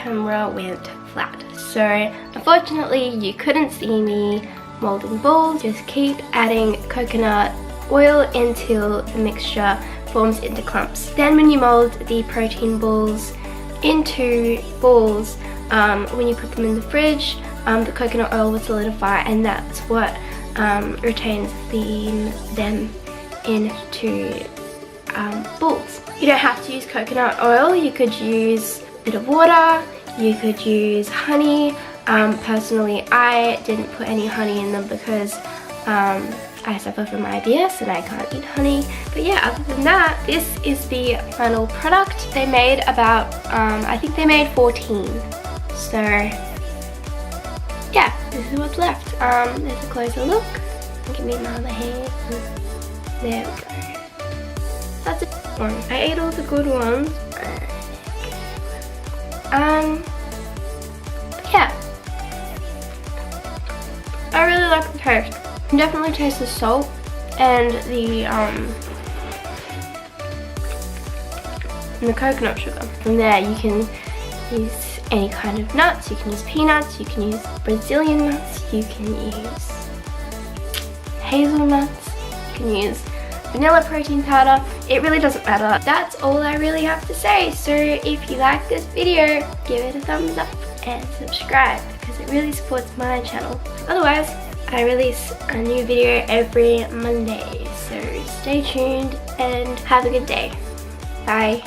camera went flat. So unfortunately you couldn't see me molding balls. Just keep adding coconut oil until the mixture forms into clumps. Then when you mold the protein balls into balls, when you put them in the fridge, the coconut oil will solidify, and that's what retains them into balls. You don't have to use coconut oil. You could use a bit of water, you could use honey. Personally, I didn't put any honey in them because I suffer from IBS and I can't eat honey. But yeah, other than that, this is the final product. They made about, I think they made 14. So yeah, this is what's left. There's a closer look. Give me my other hand. There we go. That's a good one. I ate all the good ones. Yeah. I really like the taste. You can definitely taste the salt and the coconut sugar. From there you can use any kind of nuts. You can use peanuts, you can use Brazilian nuts, you can use hazelnuts, you can use vanilla protein powder. It really doesn't matter. That's all I really have to say. So if you like this video, give it a thumbs up and subscribe because it really supports my channel. Otherwise, I release a new video every Monday. So stay tuned and have a good day. Bye.